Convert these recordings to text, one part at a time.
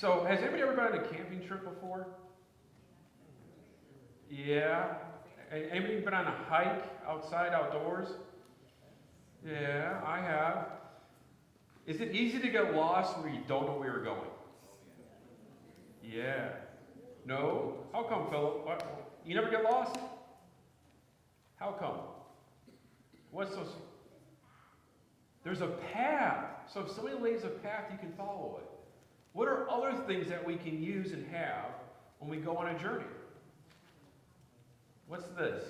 So, has anybody ever been on a camping trip before? Yeah. Anybody been on a hike outside, outdoors? Yeah, I have. Is it easy to get lost where you don't know where you're going? Yeah. No? How come, Philip? What? You never get lost? How come? What's so? There's a path. So if somebody lays a path, you can follow it. What are other things that we can use and have when we go on a journey? What's this?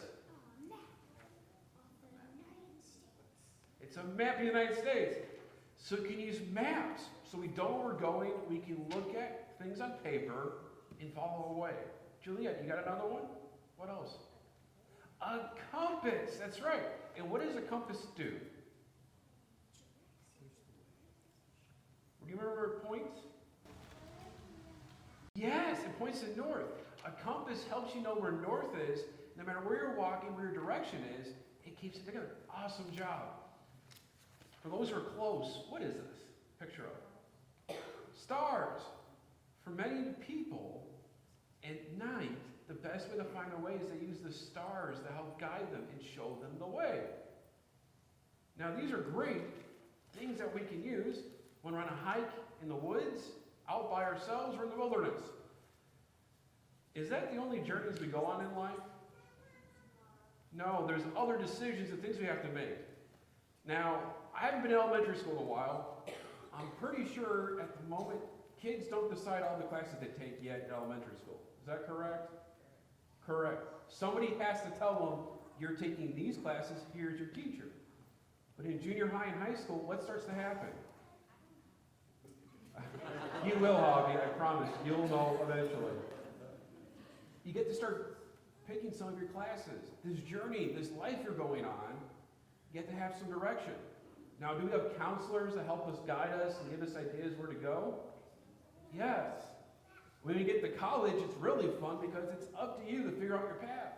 It's a map of the United States. So we can use maps. So we know where we're going. We can look at things on paper and follow the way. Juliet, you got another one? What else? A compass. That's right. And what does a compass do? Do you remember where it points? Yes, it points to north. A compass helps you know where north is. No matter where you're walking, where your direction is, it keeps it together. Awesome job. For those who are close, what is this picture of? Stars. For many people, at night, the best way to find their way is they use the stars to help guide them and show them the way. Now, these are great things that we can use when we're on a hike in the woods, out by ourselves, or in the wilderness. Is that the only journeys we go on in life? No, there's other decisions and things we have to make. Now, I haven't been in elementary school in a while. I'm pretty sure at the moment, kids don't decide all the classes they take yet in elementary school. Is that correct? Correct. Somebody has to tell them, you're taking these classes, here's your teacher. But in junior high and high school, what starts to happen? You will, Hobby, I promise. You'll know eventually. You get to start picking some of your classes. This journey, this life you're going on, you get to have some direction. Now, do we have counselors that help us guide us and give us ideas where to go? Yes. When you get to college, it's really fun because it's up to you to figure out your path.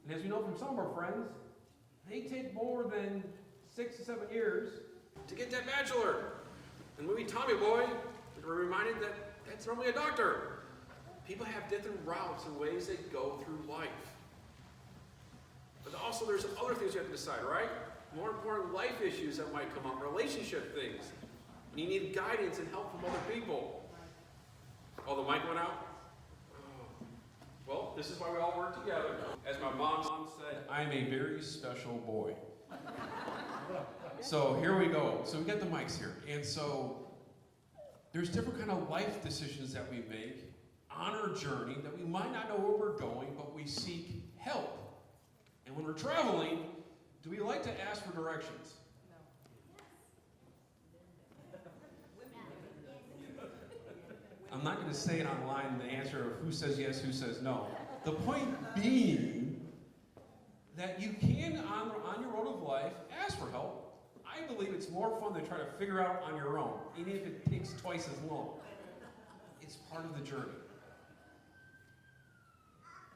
And as we know from some of our friends, they take more than 6 to 7 years to get that bachelor. And when we Tommy Boy, we're reminded that that's normally a doctor. People have different routes and ways they go through life. But also there's other things you have to decide, right? More important life issues that might come up, relationship things. And you need guidance and help from other people. Oh, the mic went out? Oh. Well, this is why we all work together. As my mom said, I'm a very special boy. So here we go. So we got the mics here. And so there's different kind of life decisions that we make on our journey that we might not know where we're going, but we seek help. And when we're traveling, do we like to ask for directions? I'm not going to say it online, the answer of who says yes, who says no. The point being that you can, on your road of life, ask for help. I believe it's more fun to try to figure out on your own, even if it takes twice as long. It's part of the journey.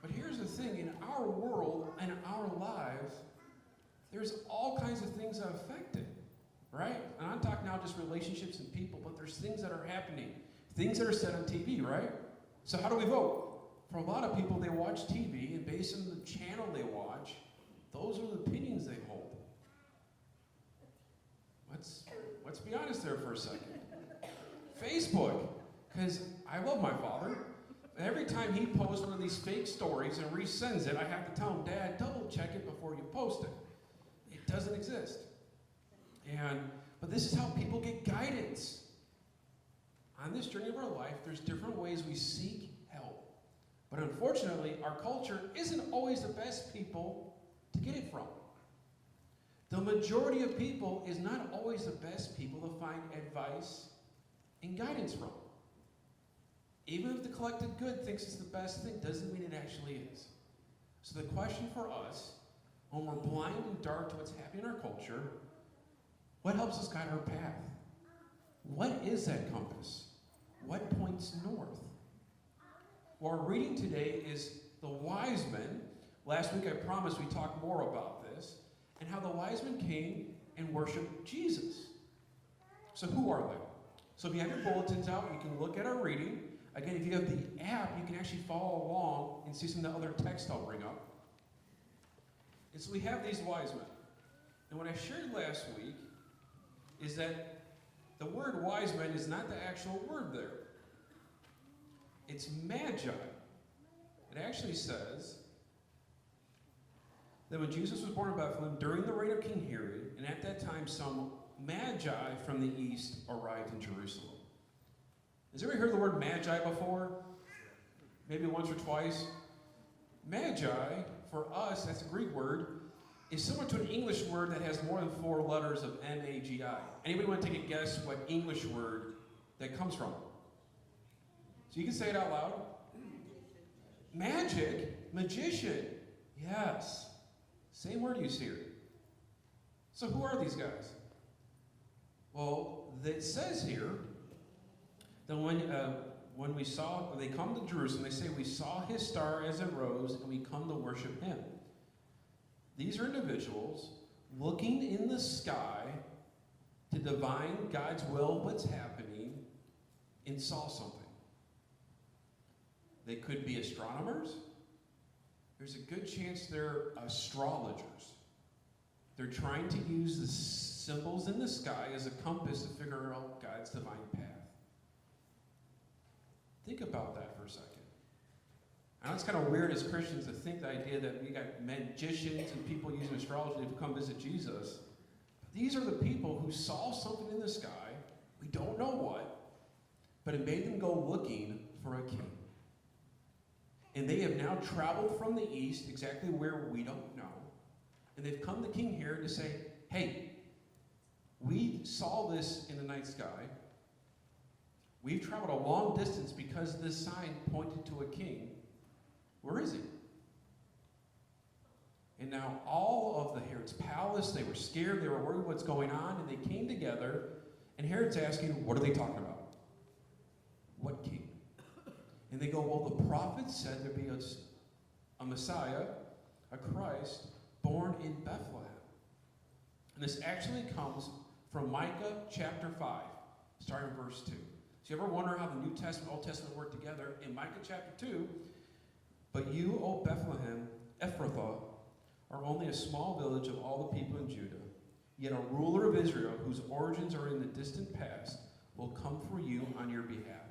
But here's the thing, in our world and our lives, there's all kinds of things that affect it, right? And I'm talking now just relationships and people, but there's things that are happening, things that are said on TV, right? So how do we vote? For a lot of people, they watch TV, and based on the channel they watch, those are the opinions they hold. Let's be honest there for a second. Facebook, because I love my father. Every time he posts one of these fake stories and resends it, I have to tell him, Dad, double check it before you post it. It doesn't exist. But this is how people get guidance. On this journey of our life, there's different ways we seek help. But unfortunately, our culture isn't always the best people to get it from. The majority of people is not always the best people to find advice and guidance from. Even if the collected good thinks it's the best thing, doesn't mean it actually is. So the question for us, when we're blind and dark to what's happening in our culture, what helps us guide our path? What is that compass? What points north? Well, our reading today is the Wisemen. Last week I promised we'd talk more about this, and how the Wisemen came and worshiped Jesus. So who are they? So if you have your bulletins out, you can look at our reading. Again, if you have the app, you can actually follow along and see some of the other text I'll bring up. And so we have these wise men. And what I shared last week is that the word wise men is not the actual word there. It's magi. It actually says that when Jesus was born in Bethlehem during the reign of King Herod, and at that time some magi from the east arrived in Jerusalem. Has anybody heard the word magi before? Maybe once or twice? Magi, for us, that's a Greek word, is similar to an English word that has more than 4 letters of M-A-G-I. Anybody want to take a guess what English word that comes from? So you can say it out loud. Magic, magician. Yes. Same word you see here. So who are these guys? Well, it says here that when they come to Jerusalem, they say, we saw his star as it rose, and we come to worship him. These are individuals looking in the sky to divine God's will, what's happening, and saw something. They could be astronomers. There's a good chance they're astrologers. They're trying to use the symbols in the sky as a compass to figure out God's divine path. Think about that for a second. I know it's kind of weird as Christians to think the idea that we got magicians and people using astrology to come visit Jesus. These are the people who saw something in the sky, we don't know what, but it made them go looking for a king. And they have now traveled from the east, exactly where we don't know, and they've come to King Herod to say, hey, we saw this in the night sky. We've traveled a long distance because this sign pointed to a king. Where is he? And now all of the Herod's palace, they were scared, they were worried what's going on, and they came together, and Herod's asking, what are they talking about? What king? And they go, well, the prophets said there'd be a Messiah, a Christ, born in Bethlehem. And this actually comes from Micah chapter 5, starting in verse 2. So you ever wonder how the New Testament, Old Testament work together? In Micah chapter 2, but you, O Bethlehem, Ephrathah, are only a small village of all the people in Judah. Yet a ruler of Israel, whose origins are in the distant past, will come for you on your behalf.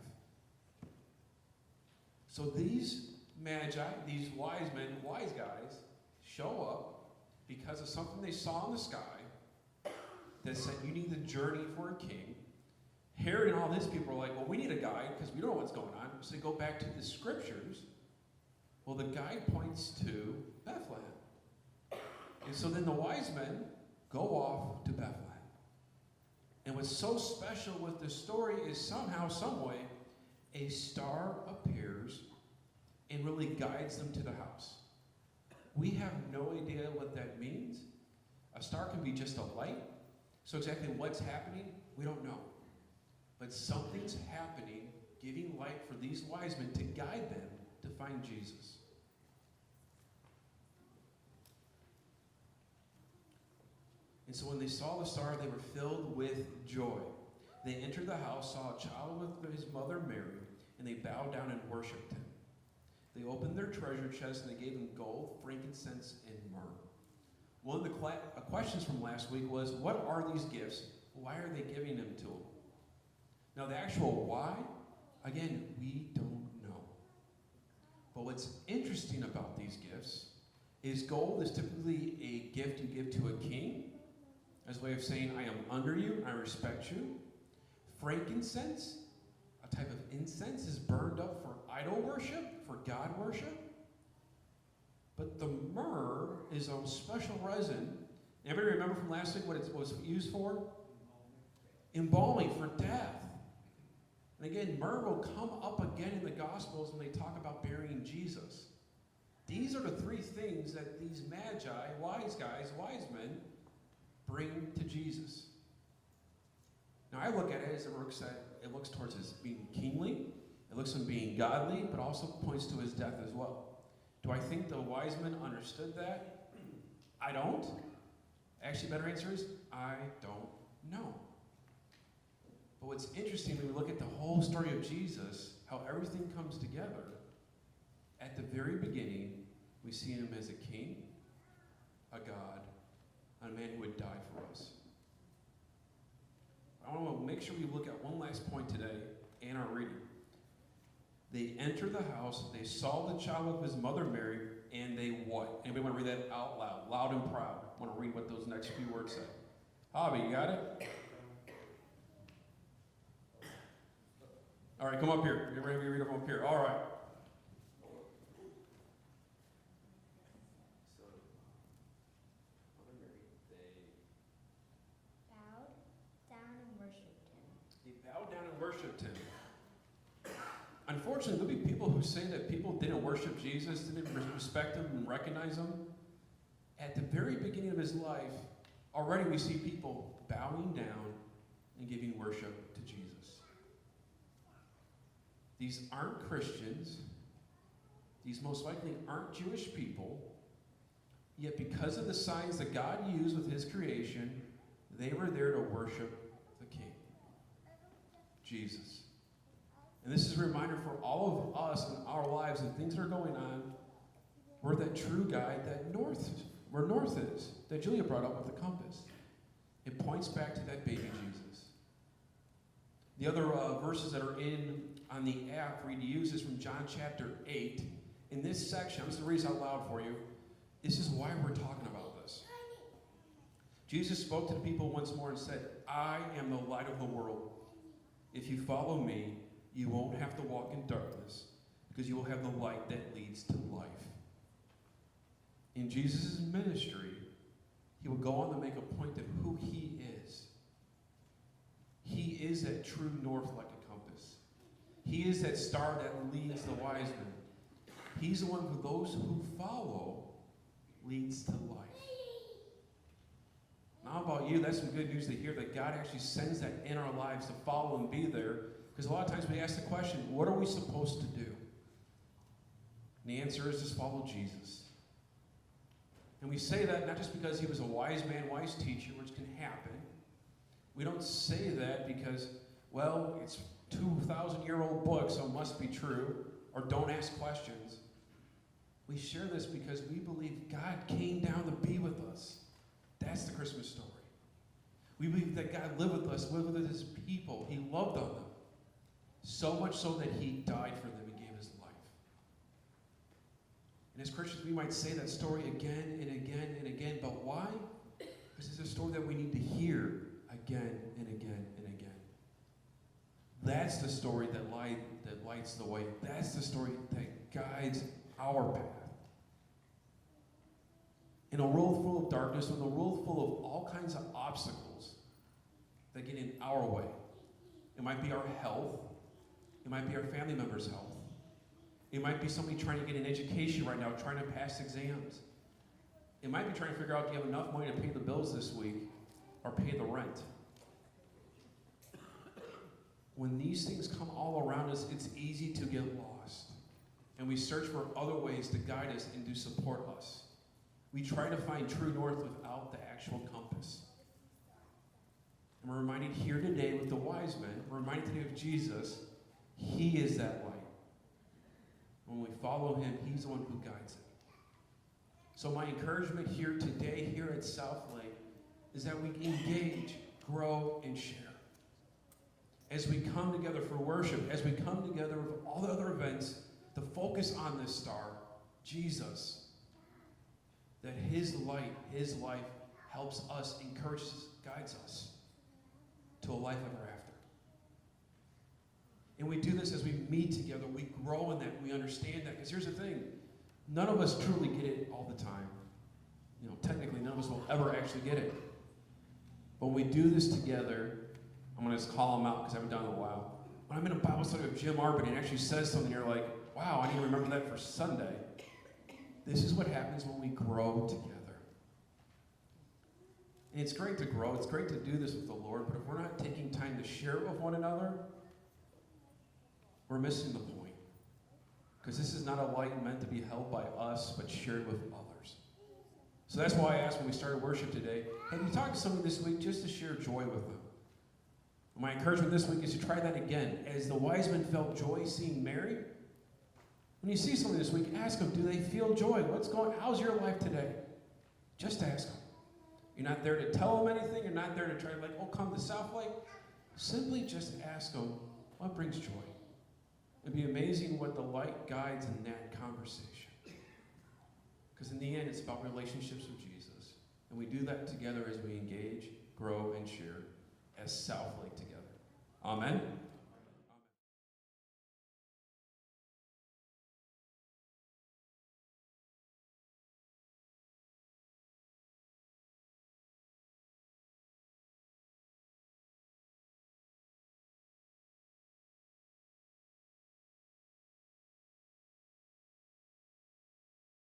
So these magi, these wise men, wise guys, show up because of something they saw in the sky that said, you need to journey for a king. Herod and all his people are like, well, we need a guide because we don't know what's going on. So they go back to the scriptures. Well, the guide points to Bethlehem. And so then the wise men go off to Bethlehem. And what's so special with this story is somehow, some way, a star appears and really guides them to the house. We have no idea what that means. A star can be just a light. So exactly what's happening, we don't know. But something's happening, giving light for these wise men to guide them to find Jesus. And so when they saw the star, they were filled with joy. They entered the house, saw a child with his mother Mary, and they bowed down and worshipped him. They opened their treasure chest, and they gave him gold, frankincense, and myrrh. One of the questions from last week was, what are these gifts? Why are they giving them to him? Now, the actual why, again, we don't know. But what's interesting about these gifts is gold is typically a gift you give to a king as a way of saying, I am under you, I respect you. Frankincense, a type of incense, is burned up for idol worship, for God worship. But the myrrh is a special resin. Everybody remember from last week what it was used for? Embalming for death. And again, myrrh will come up again in the Gospels when they talk about burying Jesus. These are the 3 things that these magi, wise guys, wise men, bring to Jesus. Now I look at it as it looks towards his being kingly, it looks him being godly, but also points to his death as well. Do I think the wise men understood that? I don't. Actually, better answer is, I don't know. But what's interesting when we look at the whole story of Jesus, how everything comes together, at the very beginning, we see him as a king, a God, a man who would die for us. I want to make sure we look at one last point today in our reading. They enter the house, they saw the child with his mother Mary, and they what? Anybody want to read that out loud? Loud and proud. I want to read what those next few words say. Hobby, you got it? All right, come up here. Get ready to read them up here. All right. Worshipped him. Unfortunately, there'll be people who say that people didn't worship Jesus, didn't respect him and recognize him. At the very beginning of his life, already we see people bowing down and giving worship to Jesus. These aren't Christians. These most likely aren't Jewish people. Yet because of the signs that God used with his creation, they were there to worship the King, Jesus. And this is a reminder for all of us in our lives and things that are going on. We're that true guide where north is, that Julia brought up with the compass. It points back to that baby Jesus. The other verses that are on the app for you to use is from John chapter 8. In this section, I'm just going to read this out loud for you. This is why we're talking about this. Jesus spoke to the people once more and said, I am the light of the world. If you follow me, you won't have to walk in darkness, because you will have the light that leads to life. In Jesus' ministry, he will go on to make a point of who he is. He is that true north like a compass. He is that star that leads the wise men. He's the one who those who follow leads to life. Now, how about you? That's some good news to hear that God actually sends that in our lives to follow and be there. Because a lot of times we ask the question, what are we supposed to do? And the answer is just follow Jesus. And we say that not just because he was a wise man, wise teacher, which can happen. We don't say that because, well, it's 2,000-year-old book, so it must be true, or don't ask questions. We share this because we believe God came down to be with us. That's the Christmas story. We believe that God lived with us, lived with his people. He loved on them. So much so that he died for them and gave his life. And as Christians, we might say that story again and again and again. But why? Because it's a story that we need to hear again and again and again. That's the story that lights the way. That's the story that guides our path. In a world full of darkness, in a world full of all kinds of obstacles that get in our way, it might be our health, it might be our family members' health, it might be somebody trying to get an education right now, trying to pass exams. It might be trying to figure out, do you have enough money to pay the bills this week or pay the rent? When these things come all around us, it's easy to get lost. And we search for other ways to guide us and to support us. We try to find true north without the actual compass. And we're reminded here today with the wise men, we're reminded today of Jesus. He is that light. When we follow him, he's the one who guides it. So my encouragement here today, here at South Lake, is that we engage, grow, and share. As we come together for worship, as we come together with all the other events, to focus on this star, Jesus, that his light, his life helps us, encourages us, guides us to a life ever after. And we do this as we meet together, we grow in that, we understand that. Because here's the thing, none of us truly get it all the time. Technically none of us will ever actually get it. But when we do this together, I'm going to just call him out because I haven't done it in a while. When I'm in a Bible study with Jim Arbin and actually says something, you're like, wow, I need to remember that for Sunday. This is what happens when we grow together. And it's great to grow. It's great to do this with the Lord. But if we're not taking time to share it with one another, we're missing the point. Because this is not a light meant to be held by us, but shared with others. So that's why I asked when we started worship today, have you talked to somebody this week just to share joy with them? My encouragement this week is to try that again. As the wise men felt joy seeing Mary, when you see someone this week, ask them, do they feel joy? How's your life today? Just ask them. You're not there to tell them anything. You're not there to try to come to South Lake. Simply just ask them, what brings joy? It'd be amazing what the light guides in that conversation. Because in the end, it's about relationships with Jesus. And we do that together as we engage, grow, and share as South Lake together. Amen.